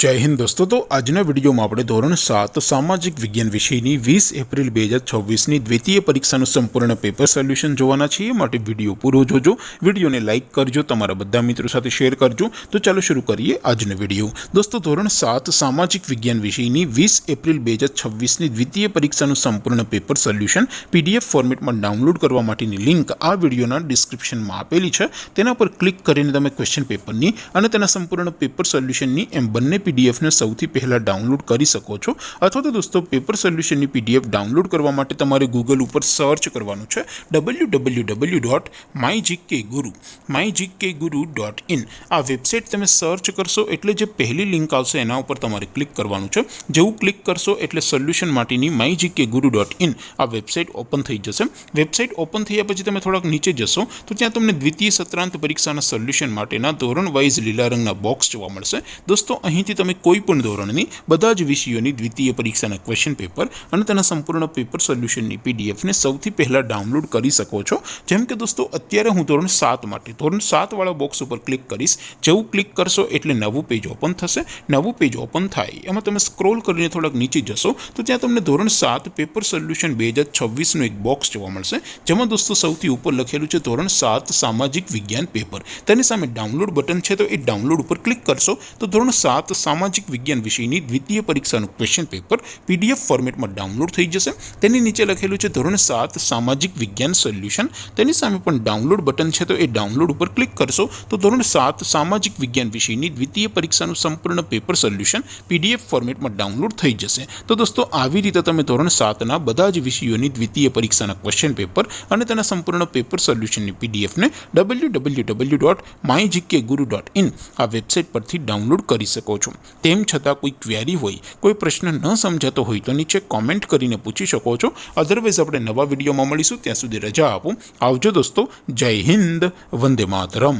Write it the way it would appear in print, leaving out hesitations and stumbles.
जय हिंद दोस्तों। तो आजना विडियो में આપણે ધોરણ 7 સામાજિક વિજ્ઞાન વિષયની 20 એપ્રિલ 2026ની દ્વિતીય પરીક્ષાનું સંપૂર્ણ પેપર સોલ્યુશન જોવાના છીએ। માટે વિડિયો પૂરો જોજો, વિડિયોને લાઈક કરજો, તમારા બધા મિત્રો સાથે શેર કરજો। તો ચાલો શરૂ કરીએ આજનો વિડિયો। દોસ્તો ધોરણ 7 સામાજિક વિજ્ઞાન વિષયની 20 એપ્રિલ 2026ની દ્વિતીય પરીક્ષાનું સંપૂર્ણ પેપર સોલ્યુશન પીડીએફ ફોર્મેટમાં ડાઉનલોડ કરવા માટેની લિંક આ વિડિયોના ડિસ્ક્રિપ્શનમાં આપેલી છે। તેના પર ક્લિક કરીને તમે ક્વેશ્ચન પેપરની અને તેના સંપૂર્ણ પેપર સોલ્યુશનની એમ બંને पीडीएफ ने સૌથી પહેલા ડાઉનલોડ કરી શકો છો। અથવા તો દોસ્તો પેપર સોલ્યુશનની પીડીએફ ડાઉનલોડ કરવા માટે તમારે ગૂગલ ઉપર સર્ચ કરવાનું છે www.mygkguru.in। આ વેબસાઇટ તમે સર્ચ કરશો એટલે જે પહેલી લિંક આવશે એના ઉપર તમારે ક્લિક કરવાનું છે। જેવું ક્લિક કરશો એટલે સોલ્યુશન માટેની mygkguru.in આ વેબસાઇટ ઓપન થઈ જશે। વેબસાઇટ ઓપન થયા પછી તમે થોડાક નીચે જશો તો ત્યાં તમને દ્વિતીય સત્રાંત પરીક્ષાના સોલ્યુશન માટેના ધોરણ વાઇઝ લીલા રંગના બોક્સ જોવા મળશે। દોસ્તો અહીંથી તમે કોઈપણ ધોરણની બધા જ વિષયોની દ્વિતીય પરીક્ષાના ક્વેશ્ચન પેપર અને તેના સંપૂર્ણ પેપર સોલ્યુશનની પીડીએફને સૌથી પહેલાં ડાઉનલોડ કરી શકો છો। જેમ કે દોસ્તો અત્યારે હું ધોરણ 7 માટે ધોરણ 7 વાળા બોક્સ ઉપર ક્લિક કરીશ। જેવું ક્લિક કરશો એટલે નવું પેજ ઓપન થશે। નવું પેજ ઓપન થાય એમાં તમે સ્ક્રોલ કરીને થોડાક નીચે જશો તો ત્યાં તમને ધોરણ 7 પેપર સોલ્યુશન 2026નું એક બોક્સ જોવા મળશે। જેમાં દોસ્તો સૌથી ઉપર લખેલું છે ધોરણ 7 સામાજિક વિજ્ઞાન પેપર। તેની સામે ડાઉનલોડ બટન છે તો એ ડાઉનલોડ ઉપર ક્લિક કરશો તો ધોરણ 7 સામાજિક વિજ્ઞાન વિષયની દ્વિતીય પરીક્ષાનું ક્વેશ્ચન પેપર પીડીએફ ફોર્મેટમાં ડાઉનલોડ થઈ જશે। તેની નીચે લખેલું છે ધોરણ 7 સામાજિક વિજ્ઞાન સોલ્યુશન। તેની સામે પણ ડાઉનલોડ બટન છે તો એ ડાઉનલોડ ઉપર ક્લિક કરશો તો ધોરણ 7 સામાજિક વિજ્ઞાન વિષયની દ્વિતીય પરીક્ષાનું સંપૂર્ણ પેપર સોલ્યુશન પીડીએફ ફોર્મેટમાં ડાઉનલોડ થઈ જશે। તો દોસ્તો આવી રીતે તમે ધોરણ 7ના બધા જ વિષયોની દ્વિતીય પરીક્ષાના ક્વેશ્ચન પેપર અને તેના સંપૂર્ણ પેપર સોલ્યુશનની પીડીએફને www.mygkguru.in આ વેબસાઇટ પરથી ડાઉનલોડ કરી શકો છો। તેમ છતાં કોઈ ક્વેરી હોય, કોઈ પ્રશ્ન ન સમજાતો હોય તો નીચે કોમેન્ટ કરીને પૂછી શકો છો। અધરવાઇઝ આપણે નવા વિડીયોમાં મળીશું, ત્યાં સુધી રજા આપો। આવજો દોસ્તો, જય હિન્દ, વંદે માતરમ।